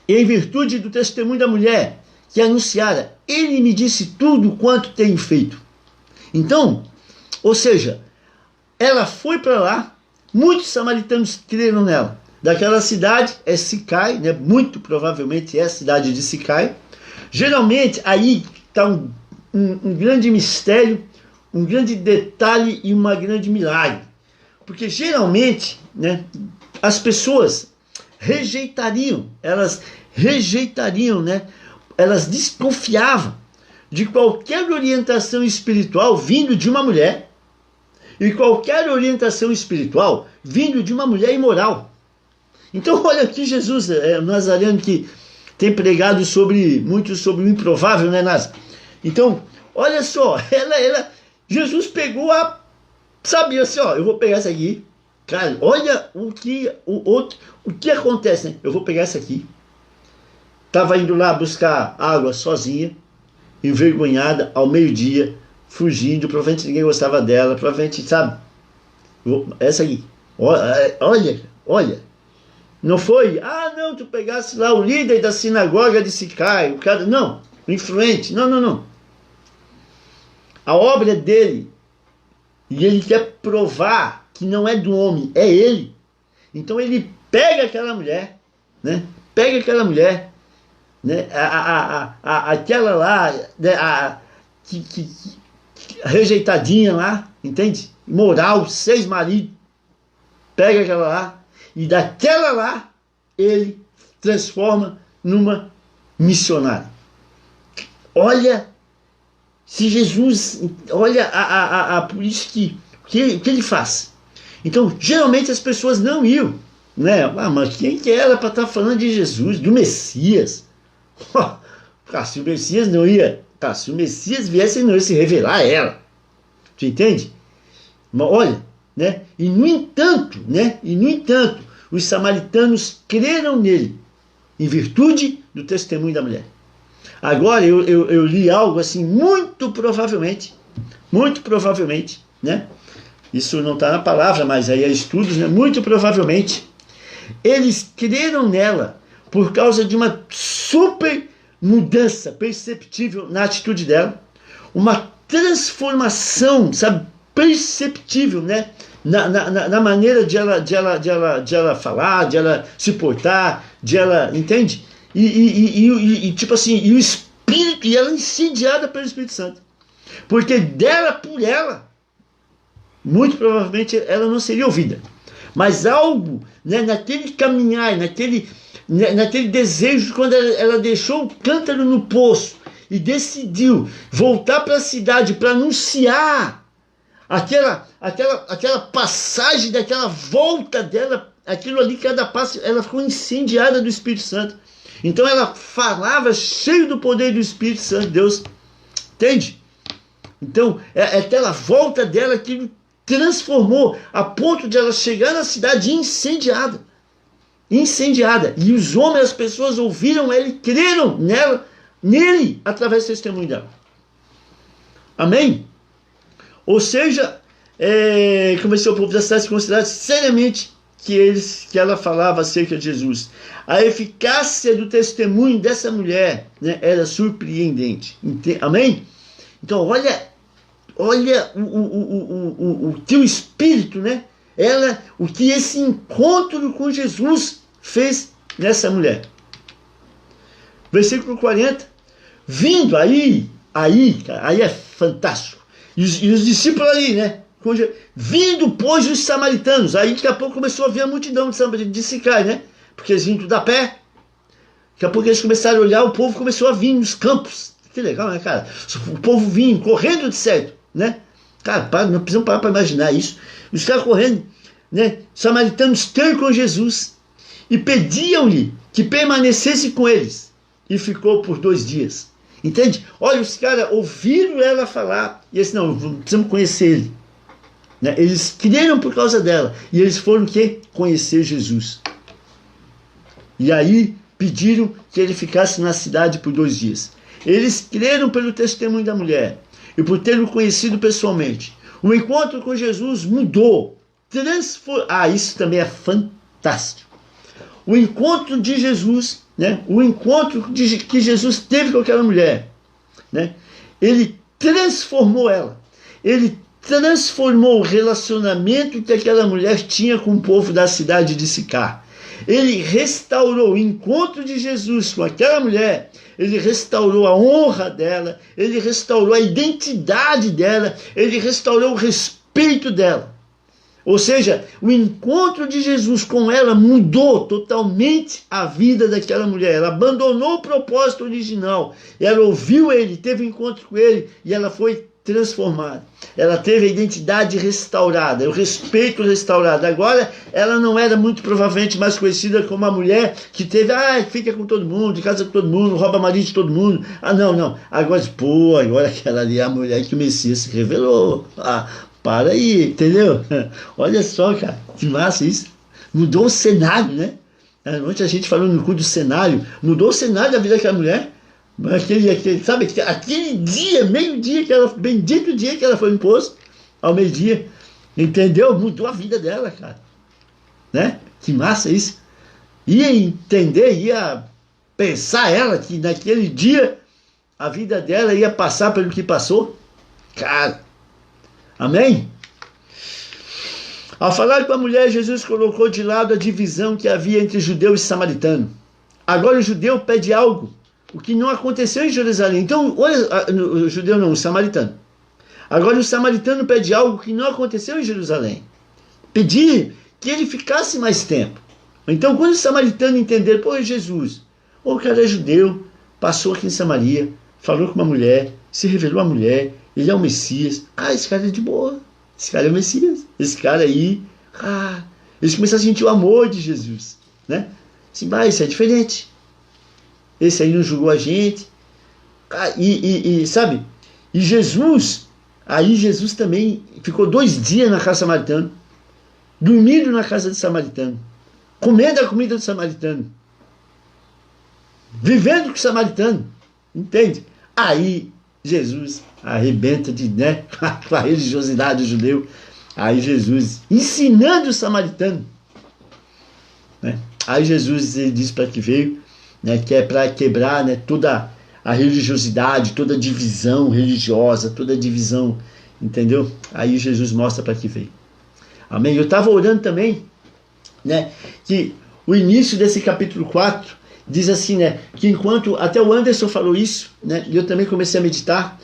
em virtude do testemunho da mulher que anunciara: ele me disse tudo quanto tenho feito. Então, ou seja, ela foi para lá, muitos samaritanos creram nela. Daquela cidade é Sicai, né? Muito provavelmente é a cidade de Sicai. Geralmente aí está um grande mistério, um grande detalhe e uma grande milagre. Porque geralmente, né, as pessoas elas rejeitariam, né, elas desconfiavam de qualquer orientação espiritual vindo de uma mulher, e qualquer orientação espiritual vindo de uma mulher imoral. Então olha aqui Jesus, o Nazareno, que tem pregado muito sobre o improvável, né, Naz? Então, olha só, Jesus pegou sabia assim, ó, eu vou pegar essa aqui. Cara, olha o que acontece, né? Eu vou pegar essa aqui. Estava indo lá buscar água sozinha, envergonhada, ao meio-dia, fugindo, provavelmente ninguém gostava dela, provavelmente, sabe? Essa aqui. Olha. Não foi, não, tu pegasse lá o líder da sinagoga de Sicai, o cara, não, o influente, não. A obra é dele. E ele quer provar que não é do homem, é ele. Então ele pega aquela mulher, né? Né? Aquela lá, né? Rejeitadinha lá, entende? Moral, 6 maridos. Pega aquela lá e daquela lá ele transforma numa missionária. Olha. Se Jesus, olha, por isso que o que ele faz? Então, geralmente as pessoas não iam, né? Mas quem que era para estar falando de Jesus, do Messias? Se o Messias não ia, se o Messias viesse, ele não ia se revelar a ela. Tu entende? Mas olha, né? E no entanto, os samaritanos creram nele, em virtude do testemunho da mulher. Agora, eu li algo assim, muito provavelmente, né? Isso não está na palavra, mas aí é estudos, né? Muito provavelmente, eles creram nela por causa de uma super mudança perceptível na atitude dela, uma transformação, sabe, perceptível, né? Na maneira de ela falar, de ela se portar, de ela, entende? E tipo assim, e o Espírito, e ela incendiada pelo Espírito Santo. Porque dela por ela, muito provavelmente ela não seria ouvida. Mas algo, né, naquele caminhar, naquele desejo, quando ela deixou o cântaro no poço e decidiu voltar para a cidade para anunciar aquela passagem, daquela volta dela, aquilo ali, cada passo, ela ficou incendiada do Espírito Santo. Então ela falava cheio do poder do Espírito Santo de Deus. Entende? Então, aquela volta dela que transformou a ponto de ela chegar na cidade incendiada. E os homens, as pessoas ouviram ela e creram nele, através do testemunho dela. Amém? Ou seja, começou o povo da cidade a considerar seriamente que ela falava acerca de Jesus. A eficácia do testemunho dessa mulher, né, era surpreendente. Amém? Então, olha o teu espírito, né? O que esse encontro com Jesus fez nessa mulher. Versículo 40. Vindo aí é fantástico. E os discípulos ali, né? Vindo, pois, os samaritanos. Aí daqui a pouco começou a vir a multidão de Sicar, né? Porque eles vinham tudo a pé. Daqui a pouco eles começaram a olhar, o povo começou a vir nos campos. Que legal, né, cara? O povo vinha correndo de certo, né? Cara, não precisamos parar para imaginar isso. Os caras correndo, né? Os samaritanos estão com Jesus e pediam-lhe que permanecesse com eles. E ficou por 2 dias. Entende? Olha, os caras ouviram ela falar e eles, não, precisamos conhecer ele. Né? Eles creram por causa dela. E eles foram o quê? Conhecer Jesus. E aí pediram que ele ficasse na cidade por 2 dias. Eles creram pelo testemunho da mulher e por tê-lo conhecido pessoalmente. O encontro com Jesus mudou, transformou. Isso também é fantástico. O encontro de Jesus, né? O encontro que Jesus teve com aquela mulher, né? Ele transformou ela. Ele transformou o relacionamento que aquela mulher tinha com o povo da cidade de Sicar. Ele restaurou o encontro de Jesus com aquela mulher. Ele restaurou a honra dela. Ele restaurou a identidade dela. Ele restaurou o respeito dela. Ou seja, o encontro de Jesus com ela mudou totalmente a vida daquela mulher. Ela abandonou o propósito original. Ela ouviu ele, teve um encontro com ele e ela foi transformada. Ela teve a identidade restaurada, o respeito restaurado. Agora, ela não era muito provavelmente mais conhecida como a mulher que teve, fica com todo mundo, casa com todo mundo, rouba marido de todo mundo. Não. Agora aquela ali é a mulher que o Messias se revelou. Para aí, entendeu? Olha só, cara, que massa isso. Mudou o cenário, né? Ontem a gente falou no culto do cenário, mudou o cenário da vida daquela mulher. Aquele dia, meio-dia, bendito dia que ela foi imposto, ao meio-dia, entendeu? Mudou a vida dela, cara. Né? Que massa isso. Ia entender, ia pensar ela que naquele dia a vida dela ia passar pelo que passou. Cara, amém? Ao falar com a mulher, Jesus colocou de lado a divisão que havia entre judeu e samaritano. Agora o judeu pede algo, o que não aconteceu em Jerusalém. Então, olha, o judeu não, o samaritano. Agora o samaritano pede algo que não aconteceu em Jerusalém. Pedir que ele ficasse mais tempo. Então, quando o samaritano entender, Jesus, o cara é judeu, passou aqui em Samaria, falou com uma mulher, se revelou a mulher, ele é o Messias. Esse cara é de boa. esse cara é o Messias. Esse cara aí, eles começaram a sentir o amor de Jesus, né? Assim, esse é diferente. Esse aí não julgou a gente. Sabe? E Jesus, aí Jesus também ficou 2 dias na casa samaritana, dormindo na casa de samaritano, comendo a comida do samaritano, vivendo com o samaritano, entende? Aí Jesus arrebenta com a religiosidade do judeu. Aí Jesus ensinando o samaritano, né? Aí Jesus ele diz para que veio, né? Que é para quebrar, né? Toda a religiosidade, toda a divisão religiosa, toda a divisão, entendeu? Aí Jesus mostra para que veio. Amém? Eu estava orando também, né? Que o início desse capítulo 4 diz assim, né? Que enquanto, até o Anderson falou isso, né? E eu também comecei a meditar,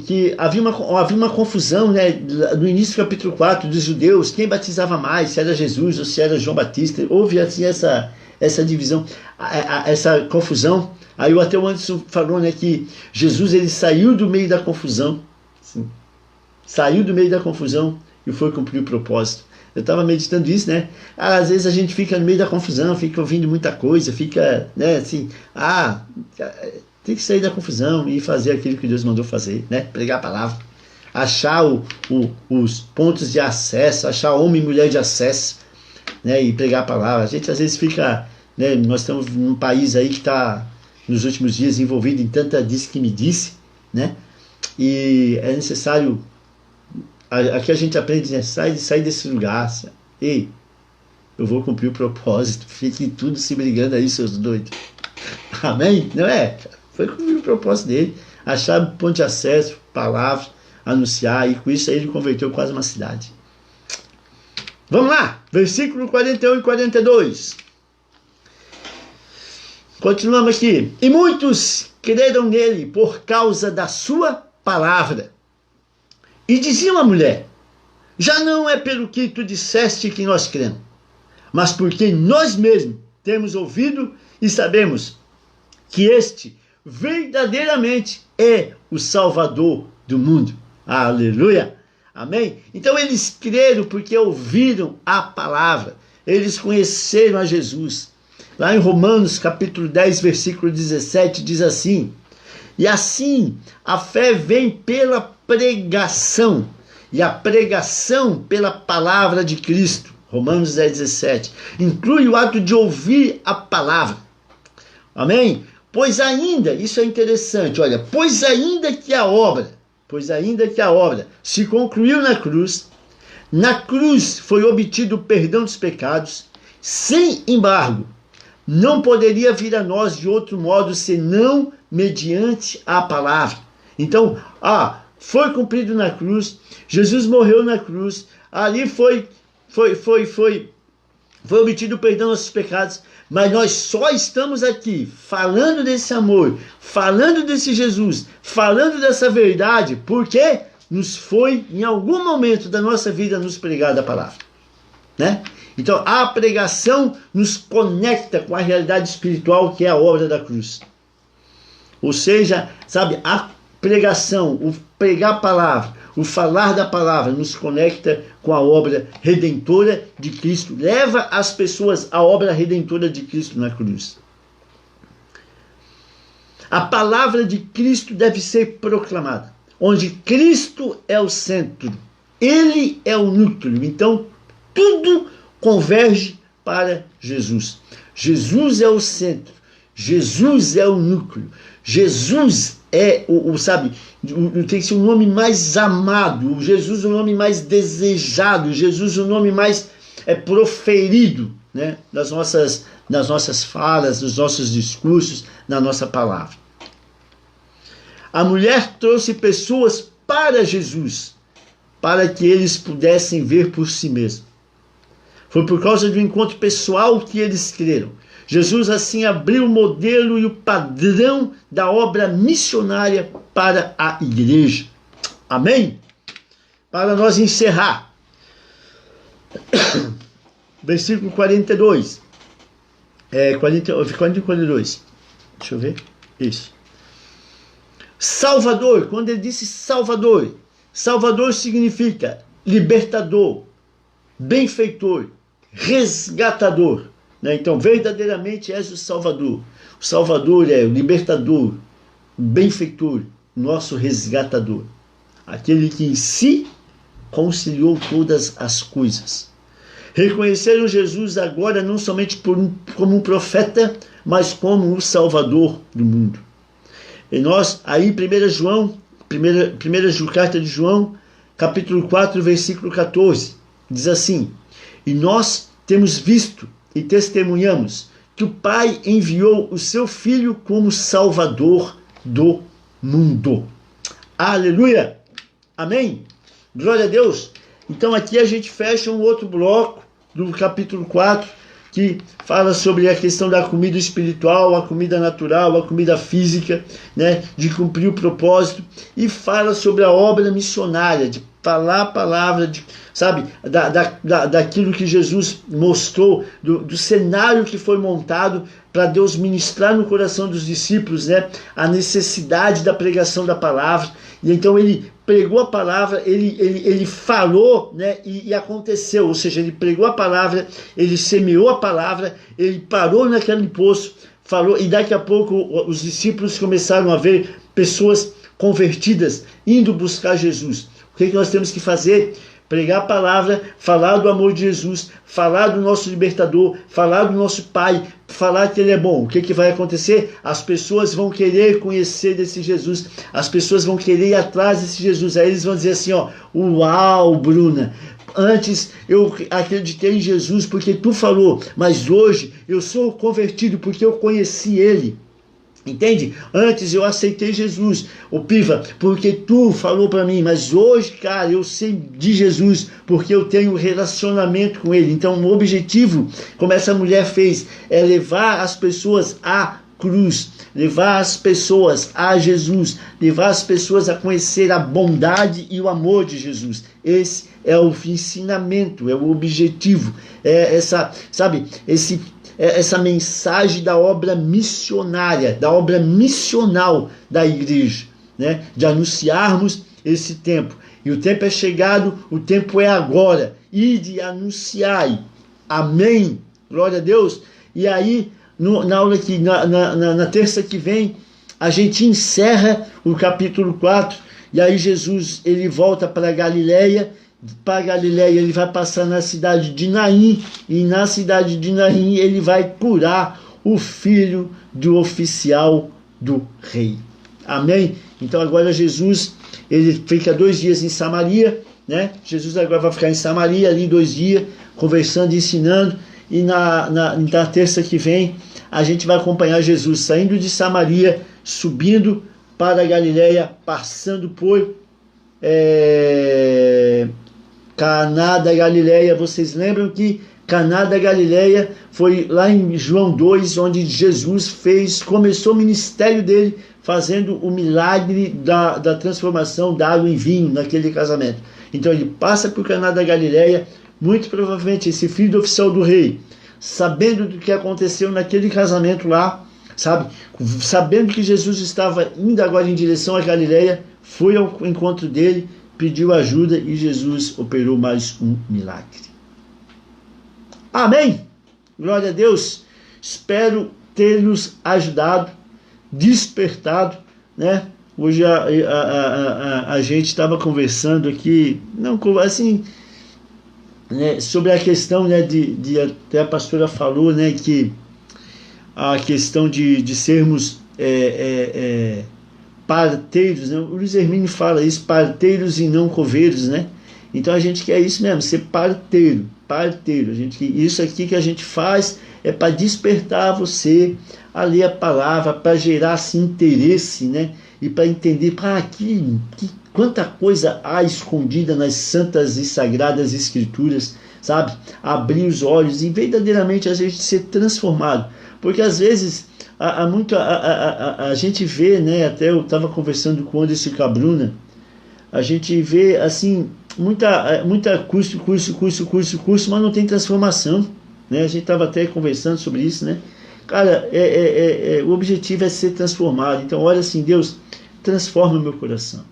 que havia uma confusão, né? No início do capítulo 4 dos judeus, quem batizava mais, se era Jesus ou se era João Batista. Houve assim essa divisão, essa confusão. Aí até o Anderson falou, né, que Jesus ele saiu do meio da confusão, assim, saiu do meio da confusão e foi cumprir o propósito. Eu estava meditando isso, né? Às vezes a gente fica no meio da confusão, fica ouvindo muita coisa, fica, né, assim, tem que sair da confusão e fazer aquilo que Deus mandou fazer, né? Pregar a palavra, achar os pontos de acesso, achar homem e mulher de acesso, né? E pregar a palavra. A gente às vezes fica, né? Nós estamos num país aí que está nos últimos dias envolvido em tanta disse-que-me-disse, né? E é necessário, aqui a gente aprende, né? Sai desse lugar, ei, eu vou cumprir o propósito, fiquem tudo se brigando aí, seus doidos. Amém? Não é? Foi cumprir o propósito dele, achar ponto de acesso, palavras, anunciar, e com isso aí ele converteu quase uma cidade. Vamos lá, versículo 41 e 42. Continuamos aqui. E muitos creram nele por causa da sua palavra. E diziam à mulher: já não é pelo que tu disseste que nós cremos, mas porque nós mesmos temos ouvido e sabemos que este verdadeiramente é o Salvador do mundo. Aleluia! Amém? Então eles creram porque ouviram a palavra. Eles conheceram a Jesus. Lá em Romanos capítulo 10, versículo 17, diz assim: e assim a fé vem pela pregação, e a pregação pela palavra de Cristo. Romanos 10, 17. Inclui o ato de ouvir a palavra. Amém? Pois ainda, isso é interessante, olha, pois ainda que a obra se concluiu na cruz foi obtido o perdão dos pecados, sem embargo, não poderia vir a nós de outro modo senão mediante a palavra. Então, foi cumprido na cruz, Jesus morreu na cruz, ali foi obtido o perdão dos nossos pecados, mas nós só estamos aqui falando desse amor, falando desse Jesus, falando dessa verdade, porque nos foi, em algum momento da nossa vida, nos pregada a palavra, né? Então, a pregação nos conecta com a realidade espiritual que é a obra da cruz. Ou seja, sabe, a pregação, o pregar a palavra, o falar da palavra nos conecta com a obra redentora de Cristo. Leva as pessoas à obra redentora de Cristo na cruz. A palavra de Cristo deve ser proclamada, onde Cristo é o centro. Ele é o núcleo. Então, tudo converge para Jesus. Jesus é o centro. Jesus é o núcleo. Jesus é tem que ser o nome mais amado. Jesus é o nome mais desejado. Jesus é o nome mais proferido, né? nas nossas falas, nos nossos discursos, na nossa palavra. A mulher trouxe pessoas para Jesus, para que eles pudessem ver por si mesmos. Foi por causa do encontro pessoal que eles creram. Jesus assim abriu o modelo e o padrão da obra missionária para a igreja. Amém? Para nós encerrar. Versículo 42. 42. Deixa eu ver. Isso. Salvador, quando ele disse Salvador, Salvador significa libertador, benfeitor, resgatador, né? Então, verdadeiramente és o Salvador. O Salvador é o libertador, o benfeitor, nosso resgatador. Aquele que em si conciliou todas as coisas. Reconheceram Jesus agora não somente como um profeta, mas como o Salvador do mundo. E nós, aí, 1 João, primeira carta de João, capítulo 4, versículo 14, diz assim: e nós temos visto e testemunhamos que o Pai enviou o seu Filho como Salvador do mundo. Aleluia! Amém? Glória a Deus! Então aqui a gente fecha um outro bloco do capítulo 4, que fala sobre a questão da comida espiritual, a comida natural, a comida física, né, de cumprir o propósito, e fala sobre a obra missionária, de falar a palavra, sabe, daquilo que Jesus mostrou, do cenário que foi montado para Deus ministrar no coração dos discípulos, né, a necessidade da pregação da palavra. E então ele pregou a palavra, ele falou, né, e aconteceu, ou seja, ele pregou a palavra, ele semeou a palavra, ele parou naquele poço, falou, e daqui a pouco os discípulos começaram a ver pessoas convertidas, indo buscar Jesus. O que nós temos que fazer? Pregar a palavra, falar do amor de Jesus, falar do nosso libertador, falar do nosso Pai, falar que Ele é bom. O que vai acontecer? As pessoas vão querer conhecer desse Jesus, as pessoas vão querer ir atrás desse Jesus. Aí eles vão dizer assim, ó, uau, Bruna, antes eu acreditei em Jesus porque tu falou, mas hoje eu sou convertido porque eu conheci Ele. Entende? Antes eu aceitei Jesus, o Piva, porque tu falou para mim, mas hoje, cara, eu sei de Jesus, porque eu tenho um relacionamento com Ele. Então o objetivo, como essa mulher fez, é levar as pessoas à cruz, levar as pessoas a Jesus, levar as pessoas a conhecer a bondade e o amor de Jesus. Esse é o ensinamento, é o objetivo, é essa mensagem da obra missionária, da obra missional da igreja, né? De anunciarmos esse tempo. E o tempo é chegado, o tempo é agora. E de anunciar. Amém. Glória a Deus. E aí, na aula que, na terça que vem, a gente encerra o capítulo 4. E aí Jesus, ele volta para Galileia. Para Galileia ele vai passar na cidade de Naim, e na cidade de Naim ele vai curar o filho do oficial do rei. Amém? Então agora Jesus, ele fica 2 dias em Samaria, né? Jesus agora vai ficar em Samaria ali 2 dias, conversando e ensinando, e na terça que vem a gente vai acompanhar Jesus saindo de Samaria, subindo para a Galileia, passando por Caná da Galileia. Vocês lembram que Caná da Galileia foi lá em João 2, onde Jesus começou o ministério dele, fazendo o milagre da transformação da água em vinho naquele casamento. Então ele passa por Caná da Galileia, muito provavelmente esse filho do oficial do rei, sabendo do que aconteceu naquele casamento lá, sabe? Sabendo que Jesus estava indo agora em direção à Galileia, foi ao encontro dele, pediu ajuda e Jesus operou mais um milagre. Amém? Glória a Deus. Espero ter nos ajudado, despertado, né? Hoje a gente estava conversando aqui, não assim, né, sobre a questão, né, até a pastora falou, né, que a questão de sermos parteiros, né? O Luiz Hermínio fala isso, parteiros e não coveiros, né? Então a gente quer isso mesmo, ser parteiro. Isso aqui que a gente faz é para despertar você a ler a palavra, para gerar assim, interesse, né? E para entender, quanta coisa há escondida nas santas e sagradas escrituras, sabe? Abrir os olhos e verdadeiramente a gente ser transformado. Porque às vezes a gente vê, né? Até eu estava conversando com o Anderson Cabruna, a gente vê assim muita curso, mas não tem transformação, né? A gente estava até conversando sobre isso, né? Cara, o objetivo é ser transformado. Então olha assim, Deus, transforma o meu coração,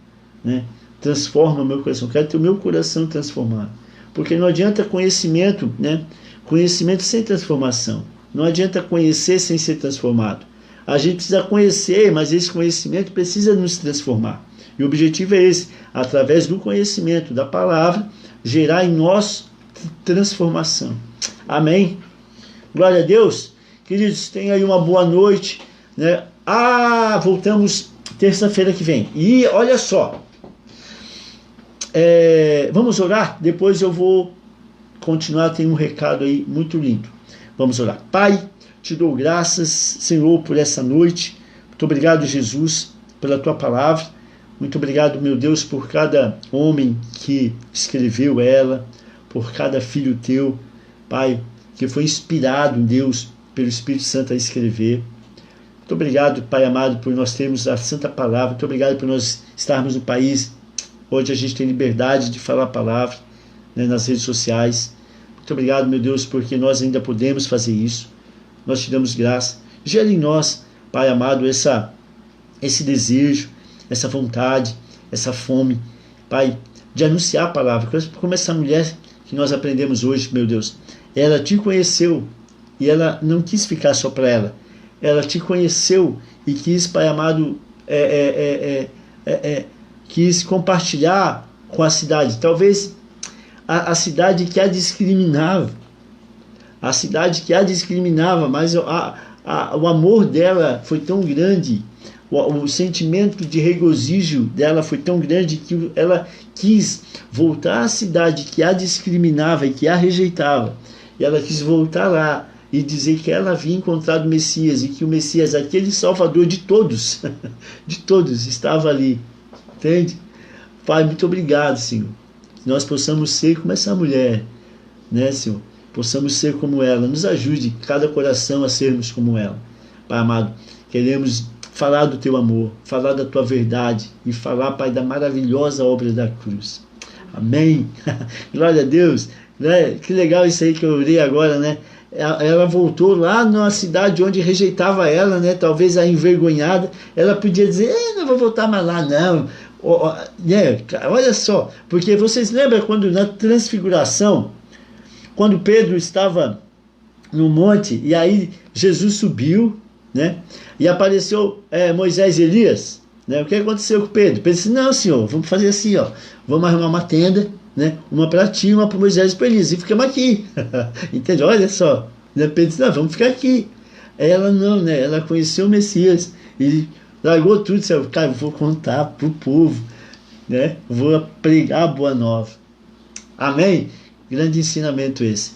né? transforma o meu coração, quero ter o meu coração transformado. Porque não adianta conhecimento, né? Conhecimento sem transformação. Não adianta conhecer sem ser transformado. A gente precisa conhecer, mas esse conhecimento precisa nos transformar. E o objetivo é esse, através do conhecimento da palavra, gerar em nós transformação. Amém? Glória a Deus. Queridos, tenham aí uma boa noite, né? Voltamos terça-feira que vem. E olha só, vamos orar? Depois eu vou continuar, tem um recado aí muito lindo. Vamos orar. Pai, te dou graças, Senhor, por essa noite. Muito obrigado, Jesus, pela tua palavra. Muito obrigado, meu Deus, por cada homem que escreveu ela, por cada filho teu, Pai, que foi inspirado, Deus, pelo Espírito Santo a escrever. Muito obrigado, Pai amado, por nós termos a santa palavra. Muito obrigado por nós estarmos no país onde a gente tem liberdade de falar a palavra, né, nas redes sociais. Muito obrigado, meu Deus, porque nós ainda podemos fazer isso. Nós te damos graça. Gera em nós, Pai amado, esse desejo, essa vontade, essa fome, Pai, de anunciar a palavra. Como essa mulher que nós aprendemos hoje, meu Deus, ela te conheceu e ela não quis ficar só para ela. Ela te conheceu e quis, Pai amado, quis compartilhar com a cidade. Talvez a cidade que a discriminava. A cidade que a discriminava, mas o amor dela foi tão grande, o sentimento de regozijo dela foi tão grande que ela quis voltar à cidade que a discriminava e que a rejeitava. E ela quis voltar lá e dizer que ela havia encontrado o Messias e que o Messias, aquele Salvador de todos, de todos, estava ali. Entende? Pai, muito obrigado, Senhor. Que nós possamos ser como essa mulher, né, Senhor? Possamos ser como ela. Nos ajude, cada coração, a sermos como ela. Pai amado, queremos falar do teu amor, falar da tua verdade e falar, Pai, da maravilhosa obra da cruz. Amém. Glória a Deus. Né? Que legal isso aí que eu orei agora, né? Ela voltou lá na cidade onde rejeitava ela, né? Talvez a envergonhada. Ela podia dizer, não vou voltar mais lá, não. Olha só, porque vocês lembram quando na transfiguração, quando Pedro estava no monte, e aí Jesus subiu, né? E apareceu Moisés e Elias, né? O que aconteceu com Pedro? Pedro disse, não, senhor, vamos fazer assim, ó, vamos arrumar uma tenda, né? Uma para ti, uma para Moisés e para Elias, e ficamos aqui. Entende? Olha só, né? Pedro disse, não, vamos ficar aqui. Ela não, né? Ela conheceu o Messias, e largou tudo, disse, cara, vou contar para o povo, né? Vou pregar a boa nova. Amém? Grande ensinamento esse.